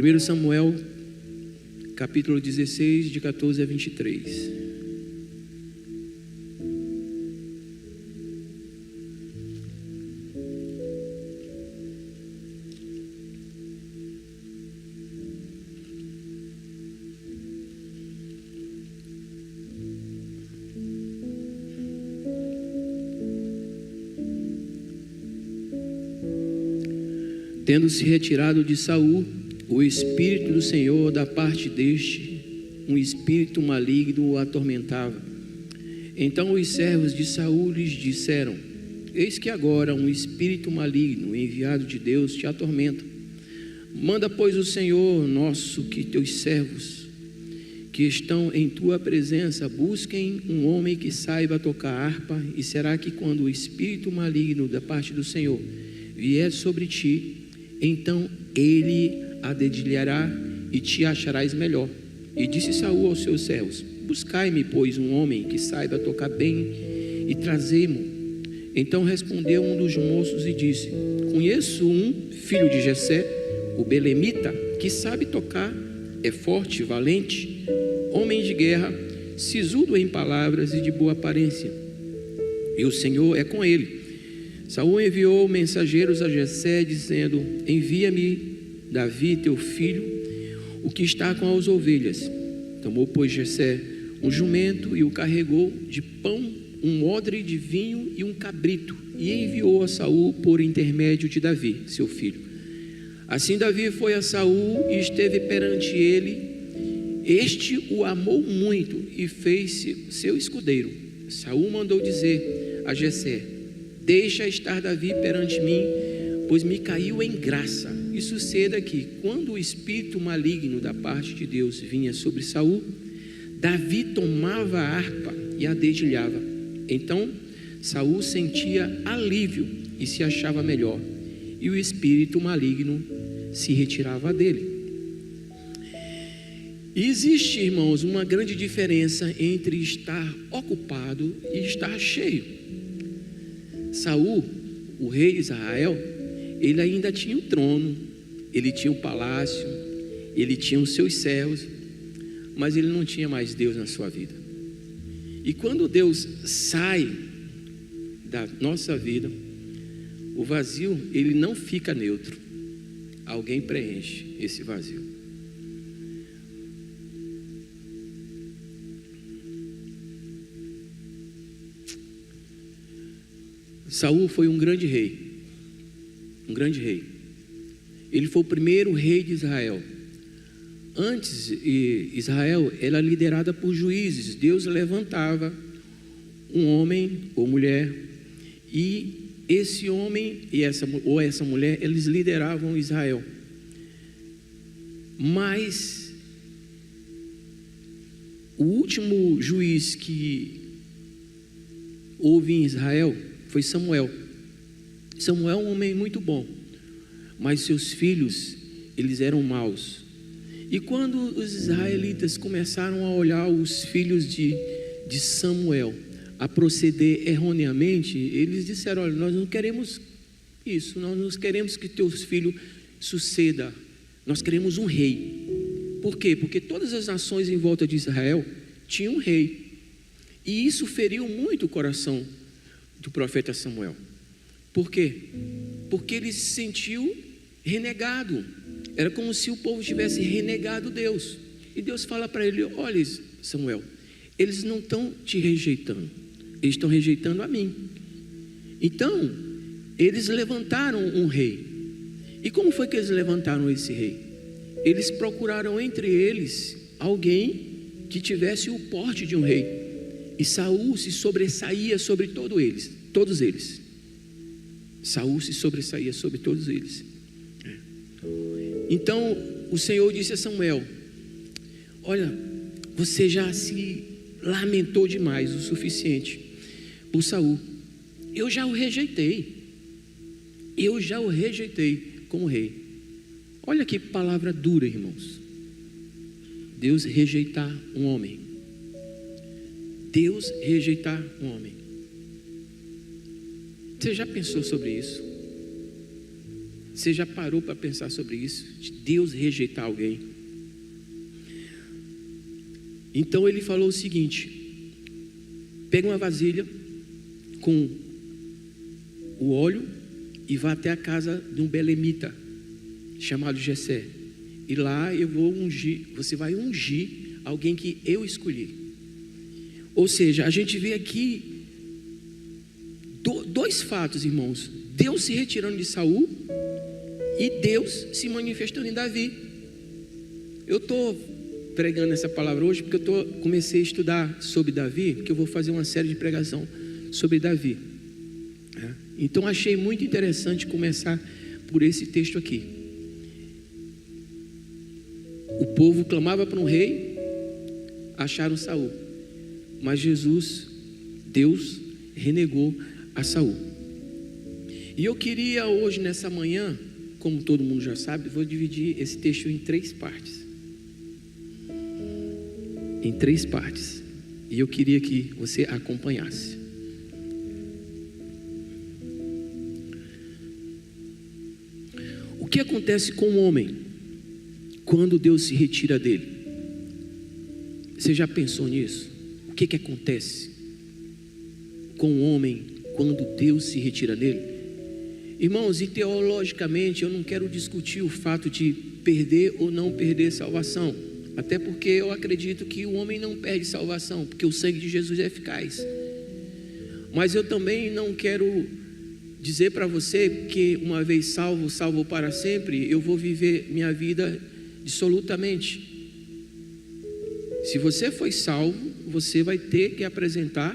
1 Samuel, capítulo 16, de 14 a 23. Tendo se retirado de Saul o Espírito do Senhor da parte deste, um espírito maligno o atormentava. Então os servos de Saul lhes disseram: eis que agora um espírito maligno enviado de Deus te atormenta. Manda, pois, o Senhor nosso que teus servos que estão em tua presença busquem um homem que saiba tocar harpa, e será que quando o espírito maligno da parte do Senhor vier sobre ti, então ele a dedilhará e te acharás melhor. E disse Saul aos seus servos: buscai-me, pois, um homem que saiba tocar bem e trazei-mo. Então respondeu um dos moços e disse: conheço um filho de Jessé, o belemita, que sabe tocar, é forte, valente, homem de guerra, sisudo em palavras e de boa aparência, e o Senhor é com ele. Saul enviou mensageiros a Jessé, dizendo: envia-me Davi, teu filho, o que está com as ovelhas. Tomou, pois, Jessé um jumento e o carregou de pão, um odre de vinho e um cabrito, e enviou a Saul por intermédio de Davi, seu filho. Assim Davi foi a Saul e esteve perante ele. Este o amou muito e fez-se seu escudeiro. Saul mandou dizer a Jessé: deixa estar Davi perante mim, pois me caiu em graça. E suceda que, quando o espírito maligno da parte de Deus vinha sobre Saul, Davi tomava a harpa e a dedilhava. Então Saul sentia alívio e se achava melhor, e o espírito maligno se retirava dele. E existe, irmãos, uma grande diferença entre estar ocupado e estar cheio. Saul, o rei de Israel, ele ainda tinha o trono, ele tinha o palácio, ele tinha os seus servos, mas ele não tinha mais Deus na sua vida. E quando Deus sai da nossa vida, o vazio, ele não fica neutro. Alguém preenche esse vazio. Saul foi um grande rei. Um grande rei. Ele foi o primeiro rei de Israel. Antes, Israel era liderada por juízes. Deus levantava um homem ou mulher, e esse homem ou essa mulher, eles lideravam Israel. Mas o último juiz que houve em Israel foi Samuel. Samuel é um homem muito bom, mas seus filhos, eles eram maus. E quando os israelitas começaram a olhar os filhos de Samuel a proceder erroneamente, eles disseram: olha, nós não queremos isso, nós não queremos que teus filhos suceda, nós queremos um rei. Por quê? Porque todas as nações em volta de Israel tinham um rei, e isso feriu muito o coração do profeta Samuel. Por quê? Porque ele se sentiu renegado. Era como se o povo tivesse renegado Deus. E Deus fala para ele: olha, Samuel, eles não estão te rejeitando, eles estão rejeitando a mim. Então eles levantaram um rei. E como foi que eles levantaram esse rei? Eles procuraram entre eles alguém que tivesse o porte de um rei. E Saul se sobressaía sobre todos eles. Saul se sobressaía sobre todos eles. Então o Senhor disse a Samuel: olha, você já se lamentou demais o suficiente por Saul. Eu já o rejeitei como rei. Olha que palavra dura, irmãos. Deus rejeitar um homem. Deus rejeitar um homem. Você já pensou sobre isso? Você já parou para pensar sobre isso? De Deus rejeitar alguém? Então ele falou o seguinte: pega uma vasilha com o óleo e vá até a casa de um belemita chamado Jessé. E lá eu vou ungir, você vai ungir alguém que eu escolhi. Ou seja, a gente vê aqui dois fatos, irmãos: Deus se retirando de Saul e Deus se manifestando em Davi. Eu estou pregando essa palavra hoje porque eu comecei a estudar sobre Davi, porque eu vou fazer uma série de pregação sobre Davi. Então achei muito interessante começar por esse texto aqui. O povo clamava para um rei, acharam Saul, mas Deus renegou a Saul. E eu queria hoje, nessa manhã, como todo mundo já sabe, vou dividir esse texto em 3 partes. Em 3 partes. E eu queria que você acompanhasse. O que acontece com o homem quando Deus se retira dele? Você já pensou nisso? O que acontece com o homem quando Deus se retira dele? Irmãos, e teologicamente eu não quero discutir o fato de perder ou não perder salvação, até porque eu acredito que o homem não perde salvação, porque o sangue de Jesus é eficaz. Mas eu também não quero dizer para você que uma vez salvo para sempre, eu vou viver minha vida dissolutamente. Se você foi salvo, você vai ter que apresentar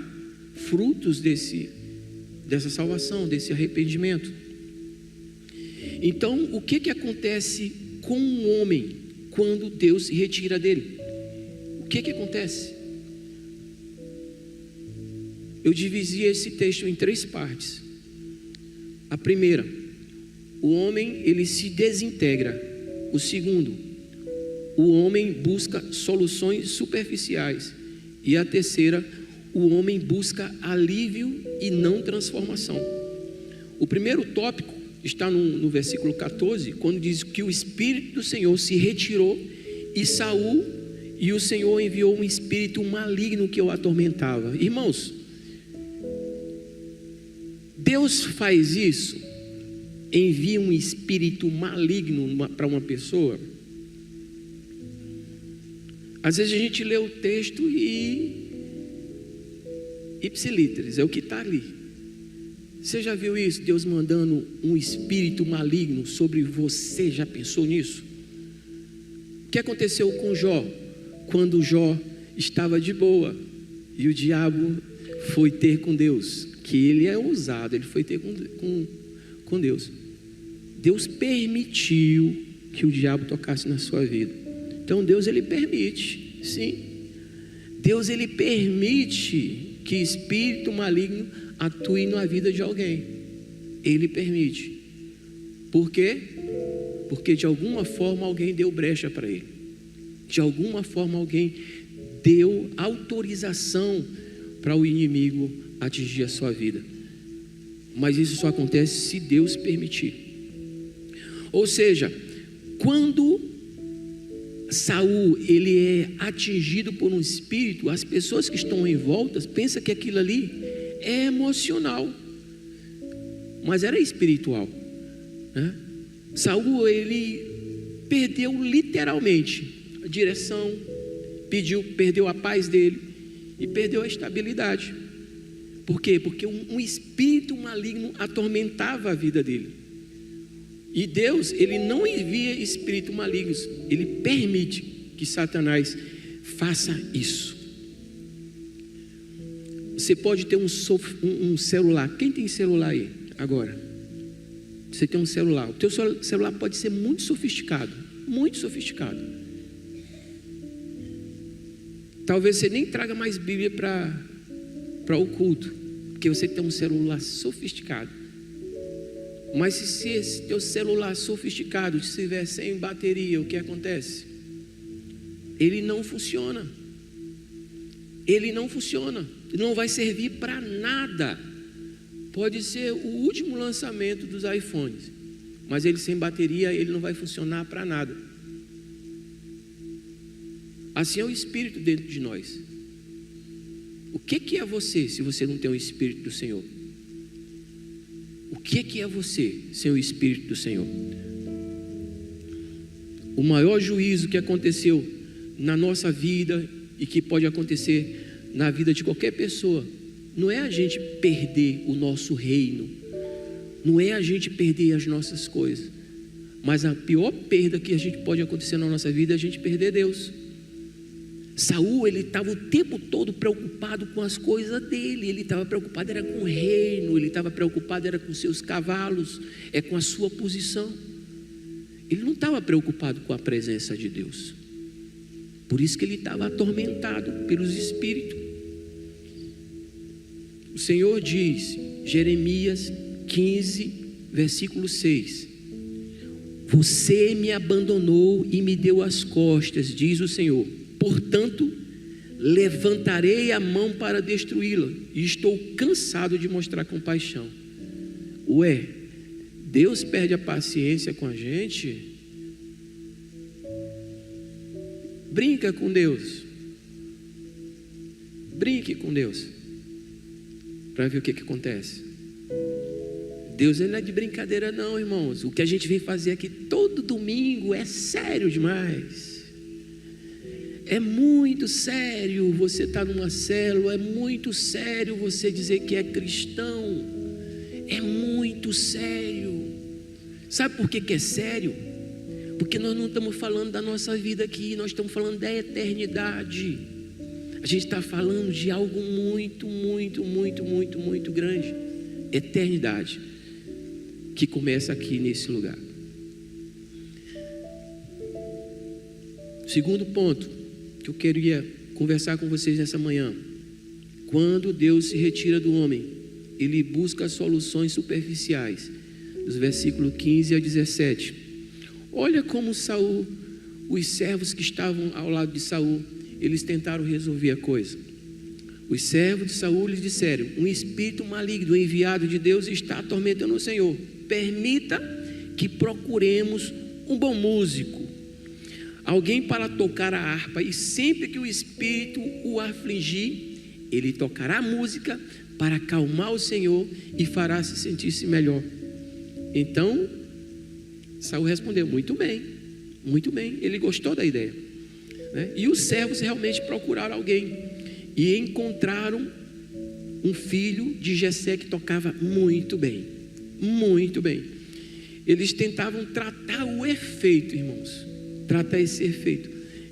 frutos dessa salvação, desse arrependimento. Então, o que acontece com um homem quando Deus se retira dele? O que acontece? Eu dividi esse texto em 3 partes. A primeira, o homem ele se desintegra. O segundo, o homem busca soluções superficiais. E a terceira, o homem busca alívio e não transformação. O primeiro tópico está no versículo 14, quando diz que o Espírito do Senhor se retirou e Saul, e o Senhor enviou um espírito maligno que o atormentava. Irmãos, Deus faz isso, envia um espírito maligno para uma pessoa. Às vezes a gente lê o texto e ipsilíteres, é o que está ali. Você já viu isso? Deus mandando um espírito maligno sobre você, já pensou nisso? O que aconteceu com Jó? Quando Jó estava de boa e o diabo foi ter com Deus, que ele é ousado, ele foi ter com Deus. Deus permitiu que o diabo tocasse na sua vida. Então Deus ele permite, sim. Deus ele permite que espírito maligno atue na vida de alguém. Ele permite. Por quê? Porque de alguma forma alguém deu brecha para ele. De alguma forma alguém deu autorização para o inimigo atingir a sua vida. Mas isso só acontece se Deus permitir. Ou seja, quando Saul ele é atingido por um espírito, as pessoas que estão em volta pensam que aquilo ali é emocional, mas era espiritual, né? Saul ele perdeu literalmente a direção, perdeu a paz dele e perdeu a estabilidade. Por quê? Porque um espírito maligno atormentava a vida dele. E Deus, ele não envia espíritos malignos, ele permite que Satanás faça isso. Você pode ter um celular. Quem tem celular aí agora? Você tem um celular. O teu celular pode ser muito sofisticado, muito sofisticado. Talvez você nem traga mais Bíblia para o culto, porque você tem um celular sofisticado. Mas se esse teu celular sofisticado estiver sem bateria, o que acontece? Ele não funciona. Ele não funciona. Não vai servir para nada. Pode ser o último lançamento dos iPhones. mas ele sem bateria, ele não vai funcionar para nada. Assim é o Espírito dentro de nós. O que é você se você não tem o Espírito do Senhor? O que é você sem o Espírito do Senhor? O maior juízo que aconteceu na nossa vida e que pode acontecer na vida de qualquer pessoa, não é a gente perder o nosso reino, não é a gente perder as nossas coisas, mas a pior perda que a gente pode acontecer na nossa vida é a gente perder Deus. Saul, ele estava o tempo todo preocupado com as coisas dele, ele estava preocupado era com o reino, ele estava preocupado era com seus cavalos, com a sua posição. Ele não estava preocupado com a presença de Deus. Por isso que ele estava atormentado pelos espíritos. O Senhor diz, Jeremias 15, versículo 6: você me abandonou e me deu as costas, diz o Senhor. Portanto, levantarei a mão para destruí-la, e estou cansado de mostrar compaixão. Deus perde a paciência com a gente? Brinca com Deus. Brinque com Deus, para ver o que acontece. Deus, ele não é de brincadeira não, irmãos. O que a gente vem fazer aqui todo domingo é sério demais. É muito sério você estar numa célula, é muito sério você dizer que é cristão, é muito sério. Sabe por que é sério? Porque nós não estamos falando da nossa vida aqui, nós estamos falando da eternidade. A gente está falando de algo muito, muito, muito, muito, muito grande. Eternidade, que começa aqui nesse lugar. Segundo ponto que eu queria conversar com vocês nessa manhã: quando Deus se retira do homem, ele busca soluções superficiais. Dos versículos 15 a 17. Olha como Saul, os servos que estavam ao lado de Saul, eles tentaram resolver a coisa. Os servos de Saul lhes disseram: um espírito maligno enviado de Deus está atormentando o Senhor. Permita que procuremos um bom músico, alguém para tocar a harpa, e sempre que o espírito o afligir, ele tocará música para acalmar o Senhor e fará se sentir-se melhor. Então Saul respondeu: muito bem, muito bem. Ele gostou da ideia, né? E os servos realmente procuraram alguém e encontraram um filho de Jessé que tocava muito bem, muito bem. Eles tentavam tratar o efeito, irmãos, tratar esse efeito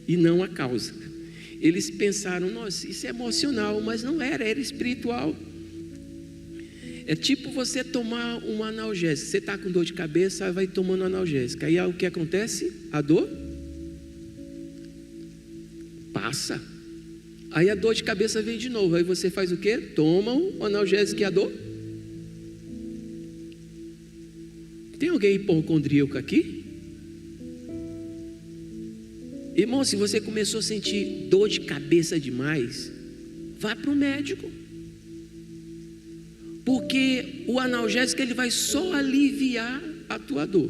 e não a causa. Eles pensaram: nossa, isso é emocional, mas não era, era espiritual. É tipo você tomar um analgésico. Você está com dor de cabeça, vai tomando analgésico. Aí o que acontece? A dor passa. Aí a dor de cabeça vem de novo. Aí você faz o quê? Toma um analgésico e a dor. Tem alguém hipocondríaco aqui? Irmão, se você começou a sentir dor de cabeça demais, vá para o médico. Porque o analgésico ele vai só aliviar a tua dor,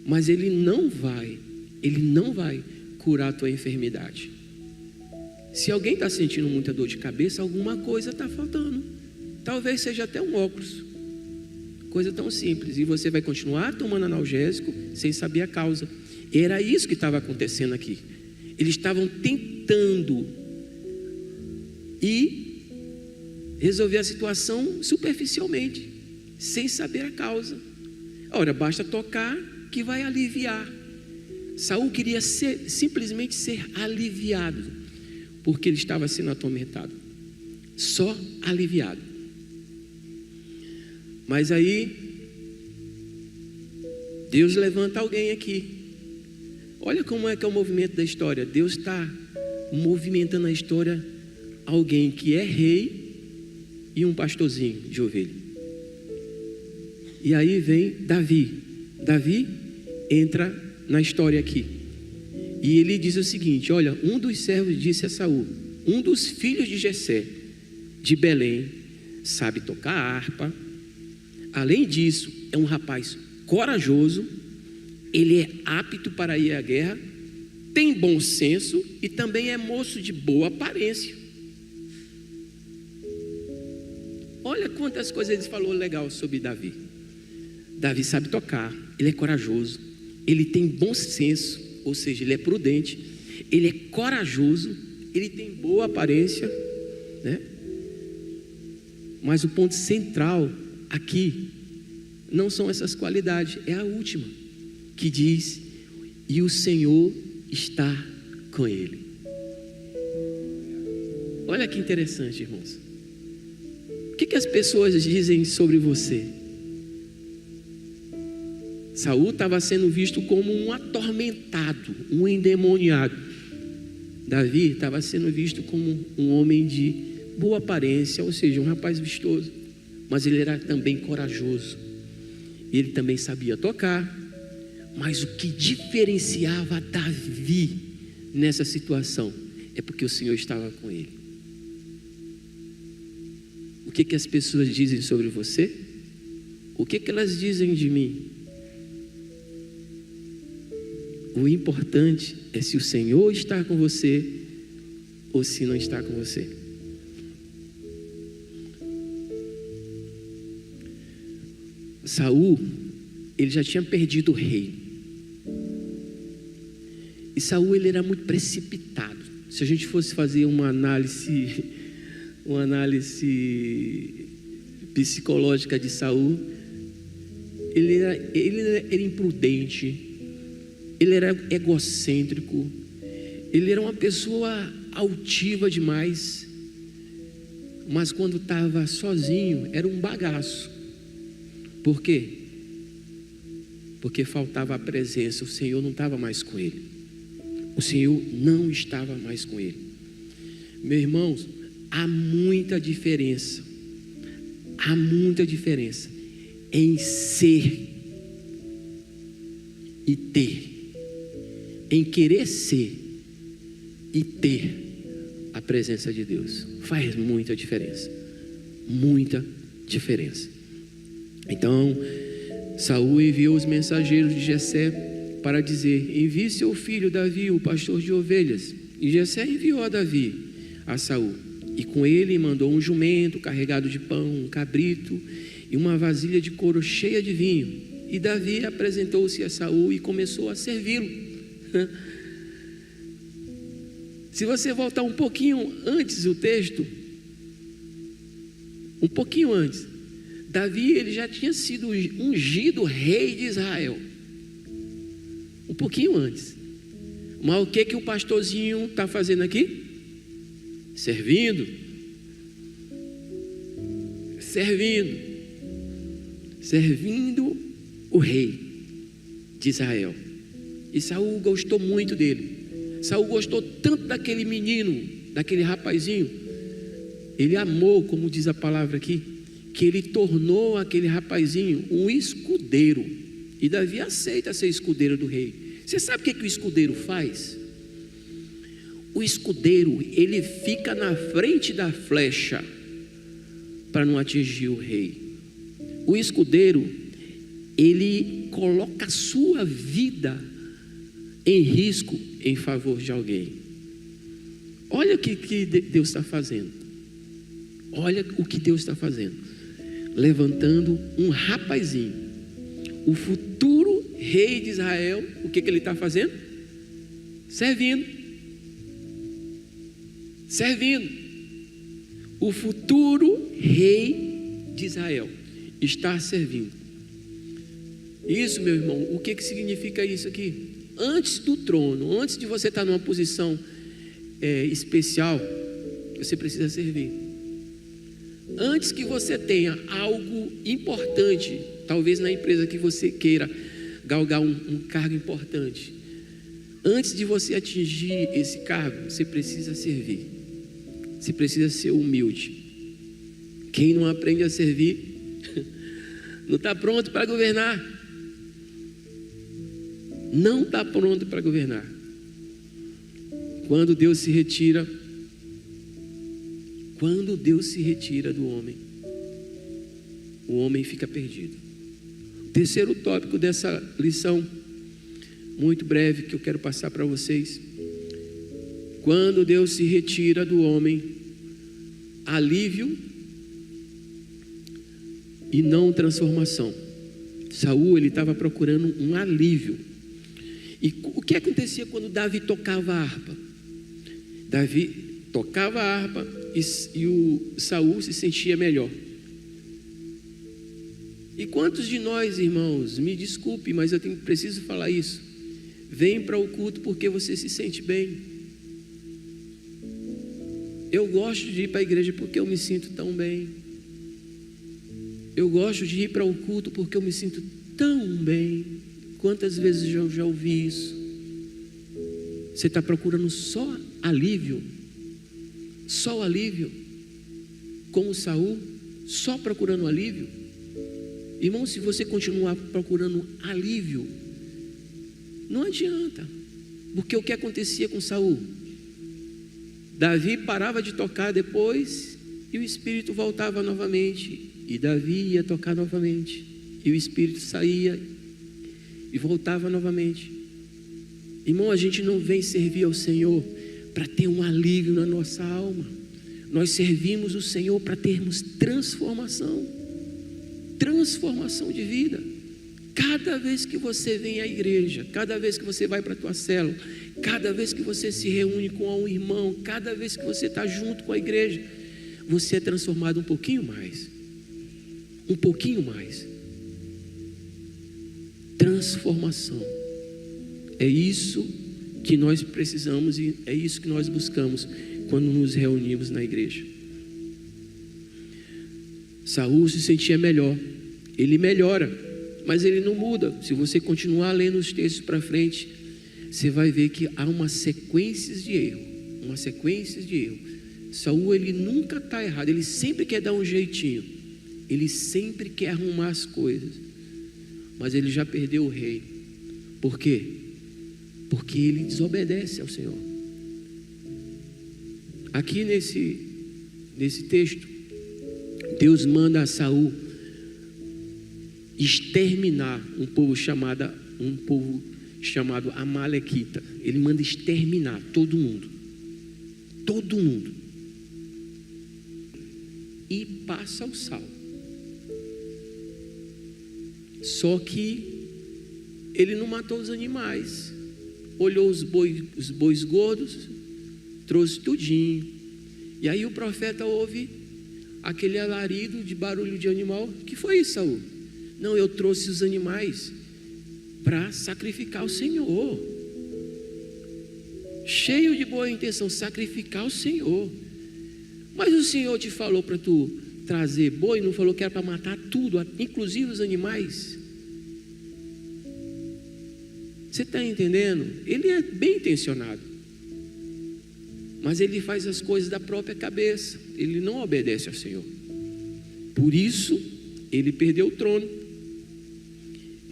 mas ele não vai curar a tua enfermidade. Se alguém está sentindo muita dor de cabeça, alguma coisa está faltando. Talvez seja até um óculos, coisa tão simples, e você vai continuar tomando analgésico sem saber a causa. Era isso que estava acontecendo aqui. Eles estavam tentando resolver a situação superficialmente, sem saber a causa. Ora, basta tocar que vai aliviar. Saul queria simplesmente ser aliviado, porque ele estava sendo atormentado. Só aliviado. Mas aí Deus levanta alguém aqui. Olha como é que é o movimento da história. Deus está movimentando a história. Alguém que é rei e um pastorzinho de ovelha. E aí vem Davi. Davi entra na história aqui. E ele diz o seguinte: olha, um dos servos disse a Saul: um dos filhos de Jessé, de Belém, sabe tocar harpa. Além disso, é um rapaz corajoso, ele é apto para ir à guerra, tem bom senso e também é moço de boa aparência. Olha quantas coisas ele falou legal sobre Davi. Davi sabe tocar, ele é corajoso, ele tem bom senso, ou seja, ele é prudente, ele é corajoso, ele tem boa aparência, né? Mas o ponto central aqui não são essas qualidades, é a última, que diz: e o Senhor está com ele. Olha que interessante, irmãos. O que as pessoas dizem sobre você? Saul estava sendo visto como um atormentado, um endemoniado. Davi estava sendo visto como um homem de boa aparência, ou seja, um rapaz vistoso, mas ele era também corajoso. Ele também sabia tocar, mas o que diferenciava Davi nessa situação é porque o Senhor estava com ele. O que as pessoas dizem sobre você? O que elas dizem de mim? O importante é se o Senhor está com você ou se não está com você. Saul, ele já tinha perdido o rei. E Saul, ele era muito precipitado. Se a gente fosse fazer uma análise psicológica de Saul, ele era imprudente, ele era egocêntrico, ele era uma pessoa altiva demais, mas quando estava sozinho era um bagaço. Por quê? Porque faltava a presença, o Senhor não estava mais com ele. O Senhor não estava mais com ele. Meus irmãos, há muita diferença em ser e ter, em querer ser e ter a presença de Deus. Faz muita diferença, muita diferença. Então, Saul enviou os mensageiros de Jessé para dizer: envie seu filho Davi, o pastor de ovelhas. E Jessé enviou a Davi a Saul, e com ele mandou um jumento carregado de pão, um cabrito e uma vasilha de couro cheia de vinho. E Davi apresentou-se a Saul e começou a servi-lo. Se você voltar um pouquinho antes o texto, um pouquinho antes, Davi, ele já tinha sido ungido rei de Israel, um pouquinho antes. Mas o que o pastorzinho está fazendo aqui? Servindo o rei de Israel. E Saul gostou muito dele. Saul gostou tanto daquele menino, daquele rapazinho. Ele amou, como diz a palavra aqui, que ele tornou aquele rapazinho um escudeiro. E Davi aceita ser escudeiro do rei. Você sabe o que o escudeiro faz? O escudeiro, ele fica na frente da flecha para não atingir o rei. O escudeiro, ele coloca a sua vida em risco em favor de alguém. Olha o que Deus está fazendo. Olha o que Deus está fazendo. Levantando um rapazinho, o futuro rei de Israel. O que ele está fazendo? Servindo. O futuro rei de Israel está servindo. Isso, meu irmão, o que significa isso aqui? Antes do trono, antes de você estar numa posição especial, você precisa servir. Antes que você tenha algo importante, talvez na empresa que você queira galgar um cargo importante, antes de você atingir esse cargo, você precisa servir. Você precisa ser humilde. Quem não aprende a servir não está pronto para governar. Não está pronto para governar. Quando Deus se retira do homem, o homem fica perdido. Terceiro tópico dessa lição, muito breve, que eu quero passar para vocês. Quando Deus se retira do homem, alívio e não transformação. Saul, ele estava procurando um alívio. E o que acontecia quando Davi tocava a harpa? Davi tocava a harpa e o Saul se sentia melhor. E quantos de nós, irmãos, me desculpe, mas eu preciso falar isso, vem para o culto porque você se sente bem? Eu gosto de ir para a igreja porque eu me sinto tão bem. Eu gosto de ir para o culto porque eu me sinto tão bem. Quantas vezes eu já ouvi isso? Você está procurando só alívio? Só alívio? Como Saul? Só procurando alívio? Irmão, se você continuar procurando alívio, não adianta. Porque o que acontecia com Saul? Davi parava de tocar depois e o Espírito voltava novamente. E Davi ia tocar novamente. E o Espírito saía e voltava novamente. Irmão, a gente não vem servir ao Senhor para ter um alívio na nossa alma. Nós servimos o Senhor para termos transformação. Transformação de vida. Cada vez que você vem à igreja, cada vez que você vai para a tua célula, cada vez que você se reúne com um irmão, cada vez que você está junto com a igreja, você é transformado um pouquinho mais. Um pouquinho mais. Transformação. É isso que nós precisamos e é isso que nós buscamos quando nos reunimos na igreja. Saul se sentia melhor. Ele melhora, mas ele não muda. Se você continuar lendo os textos para frente, você vai ver que há uma sequência de erro. Uma sequência de erro. Saul, ele nunca está errado. Ele sempre quer dar um jeitinho. Ele sempre quer arrumar as coisas. Mas ele já perdeu o rei. Por quê? Porque ele desobedece ao Senhor. Aqui nesse texto, Deus manda a Saul exterminar um povo chamado Amalequita. Ele manda exterminar todo mundo. Todo mundo. E passa o sal. Só que ele não matou os animais. Olhou os bois gordos, trouxe tudinho. E aí o profeta ouve aquele alarido de barulho de animal. O que foi isso, Saul? Não, eu trouxe os animais para sacrificar ao Senhor. Cheio de boa intenção, sacrificar ao Senhor. Mas o Senhor te falou para tu trazer boi, não falou que era para matar tudo, inclusive os animais. Você está entendendo? Ele é bem intencionado, mas ele faz as coisas da própria cabeça. Ele não obedece ao Senhor. Por isso ele perdeu o trono.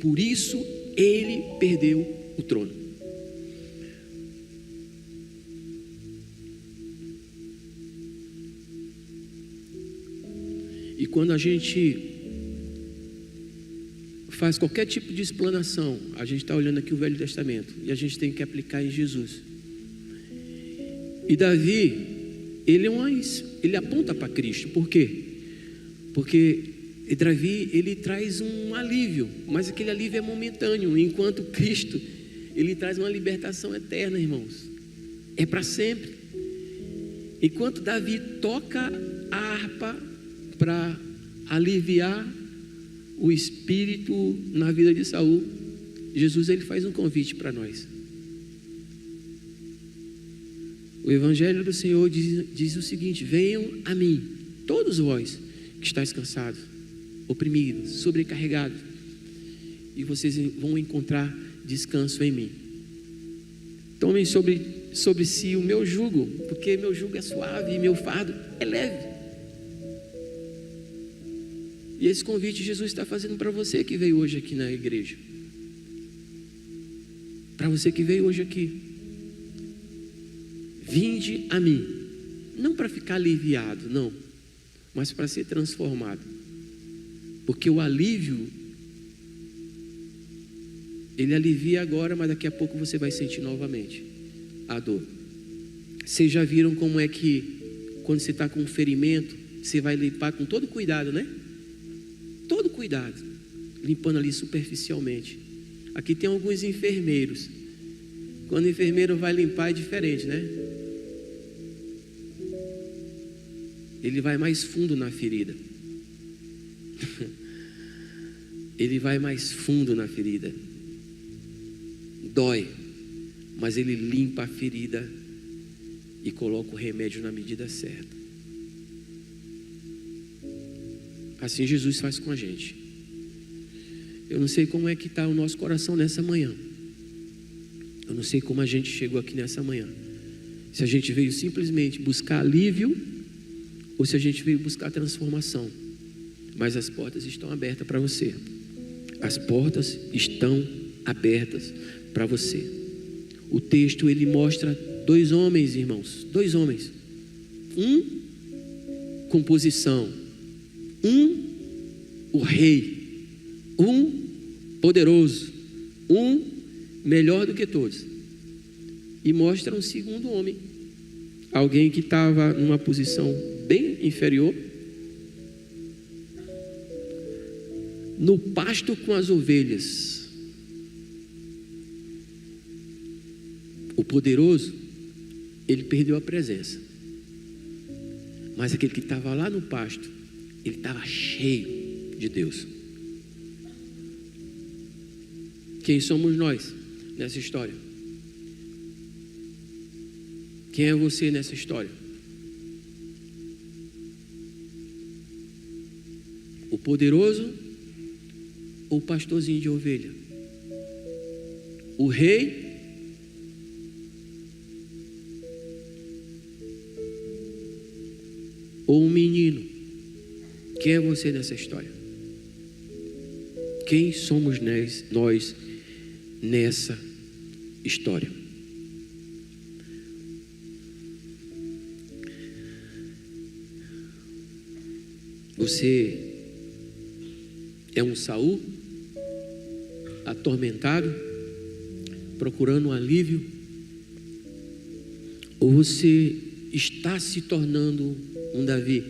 Por isso ele perdeu o trono. E quando a gente faz qualquer tipo de explanação, a gente está olhando aqui o Velho Testamento e a gente tem que aplicar em Jesus. E Davi, ele aponta para Cristo. Por quê? Porque Davi, ele traz um alívio, mas aquele alívio é momentâneo, enquanto Cristo, ele traz uma libertação eterna, irmãos. É para sempre. Enquanto Davi toca a harpa para aliviar o espírito na vida de Saul, Jesus, ele faz um convite para nós. O Evangelho do Senhor diz o seguinte: venham a mim, todos vós que estáis cansados, oprimidos, sobrecarregados, e vocês vão encontrar descanso em mim. Tomem sobre si o meu jugo, porque meu jugo é suave e meu fardo é leve. E esse convite Jesus está fazendo para você que veio hoje aqui na igreja. Para você que veio hoje aqui. Vinde a mim. Não para ficar aliviado, não. Mas para ser transformado. Porque o alívio Ele alivia agora, mas daqui a pouco você vai sentir novamente a dor. Vocês já viram como é que quando você está com um ferimento, você vai limpar com todo cuidado, né? Todo cuidado, limpando ali superficialmente. Aqui tem alguns enfermeiros. Quando o enfermeiro vai limpar é diferente, né? Ele vai mais fundo na ferida. Ele vai mais fundo na ferida. Dói, mas ele limpa a ferida e coloca o remédio na medida certa. Assim Jesus faz com a gente. Eu não sei como é que está o nosso coração nessa manhã. Eu não sei como a gente chegou aqui nessa manhã. Se a gente veio simplesmente buscar alívio ou se a gente veio buscar transformação. Mas as portas estão abertas para você. As portas estão abertas para você. O texto ele mostra 2 homens, irmãos. 2 homens. Um com posição. Um, o rei. Um, poderoso. Um, melhor do que todos. E mostra um segundo homem. Alguém que estava numa posição bem inferior. No pasto com as ovelhas. O poderoso, ele perdeu a presença. Mas aquele que estava lá no pasto, ele estava cheio de Deus. Quem somos nós nessa história? Quem é você nessa história? O poderoso ou o pastorzinho de ovelha? O rei ou um menino? Quem é você nessa história? Quem somos nós nessa história? Você é um Saul atormentado, procurando um alívio? Ou você está se tornando um Davi?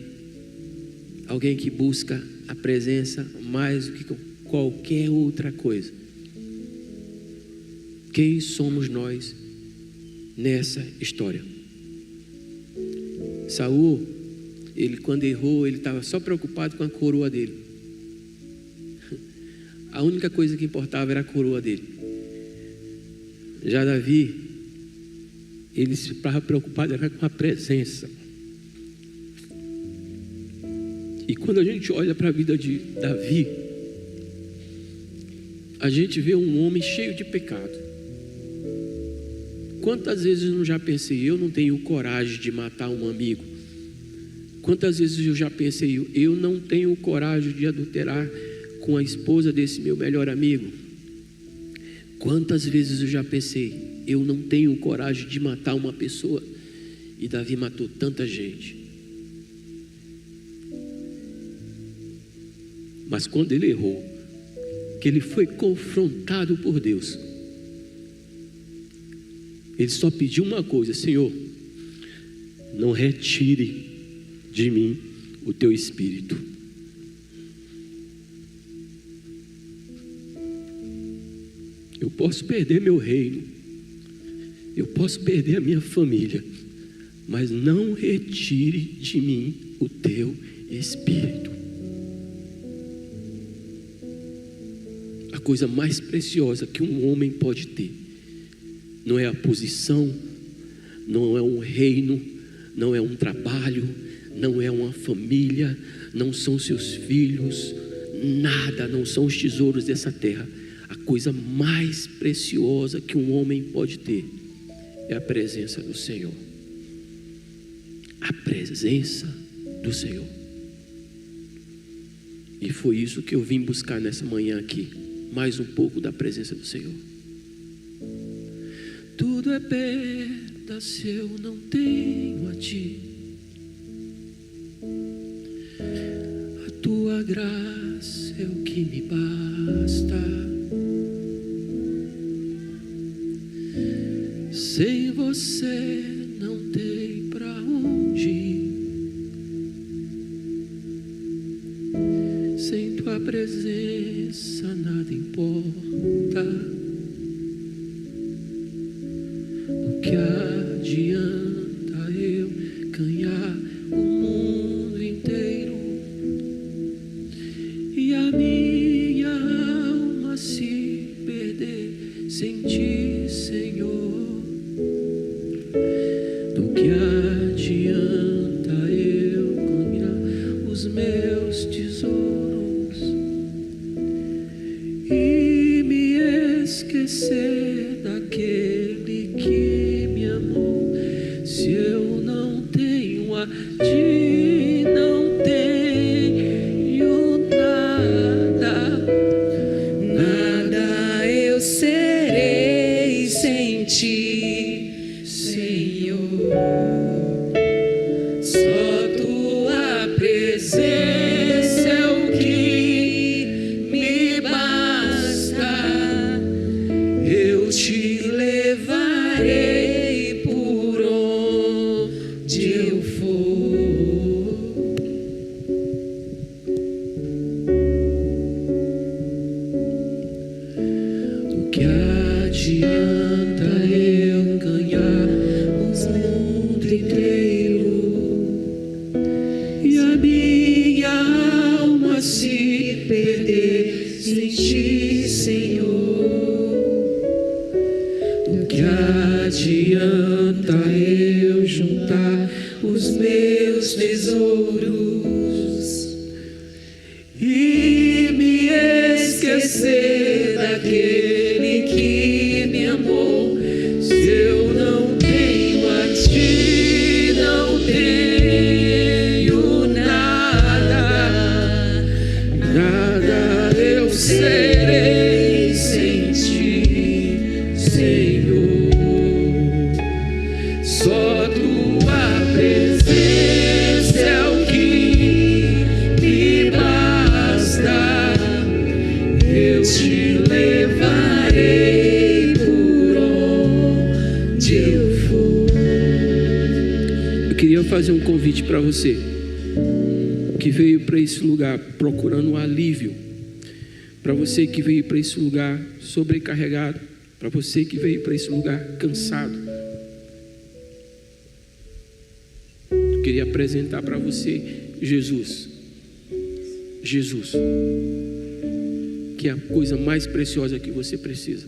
Alguém que busca a presença mais do que qualquer outra coisa. Quem somos nós nessa história? Saul, ele quando errou, ele estava só preocupado com a coroa dele. A única coisa que importava era a coroa dele. Já Davi, ele estava preocupado era com a presença. E quando a gente olha para a vida de Davi, a gente vê um homem cheio de pecado. Quantas vezes eu não já pensei, eu não tenho coragem de matar um amigo? Quantas vezes eu já pensei, eu não tenho coragem de adulterar com a esposa desse meu melhor amigo? Quantas vezes eu já pensei, eu não tenho coragem de matar uma pessoa? E Davi matou tanta gente. Mas quando ele errou, que ele foi confrontado por Deus, ele só pediu uma coisa: Senhor, não retire de mim o teu espírito. Eu posso perder meu reino, eu posso perder a minha família, mas não retire de mim o teu espírito. A coisa mais preciosa que um homem pode ter não é a posição, não é um reino, não é um trabalho, não é uma família, não são seus filhos, nada, não são os tesouros dessa terra. A coisa mais preciosa que um homem pode ter é a presença do Senhor. A presença do Senhor. E foi isso que eu vim buscar nessa manhã aqui. Mais um pouco da presença do Senhor. Tudo é perda se eu não tenho a ti. A tua graça é o que me basta. tua presença nada importa. O que adianta eu ganhar o mundo inteiro e a minha alma se perder sem ti, Senhor? Do que adianta eu ganhar os meus tesouros e me esquecer daquele que me amou, se eu não tenho a ti, não tenho nada, nada eu serei sem ti, Senhor. Só tua presença é o que me basta. Eu te levarei por onde eu for. O que adianta eu ganhar o mundo inteiro e a minha alma se perder sem ti, Senhor? Do que adianta eu juntar os meus tesouros e me esquecer daquele que me amou, se eu não tenho a ti, não tenho nada, nada eu serei sem ti, Senhor. Só tua presença é o que me basta. Eu te levarei por onde eu for. Eu queria fazer um convite para você que veio para esse lugar procurando um alívio, para você que veio para esse lugar sobrecarregado, para você que veio para esse lugar cansado. Eu queria apresentar para você Jesus. Jesus, que é a coisa mais preciosa que você precisa.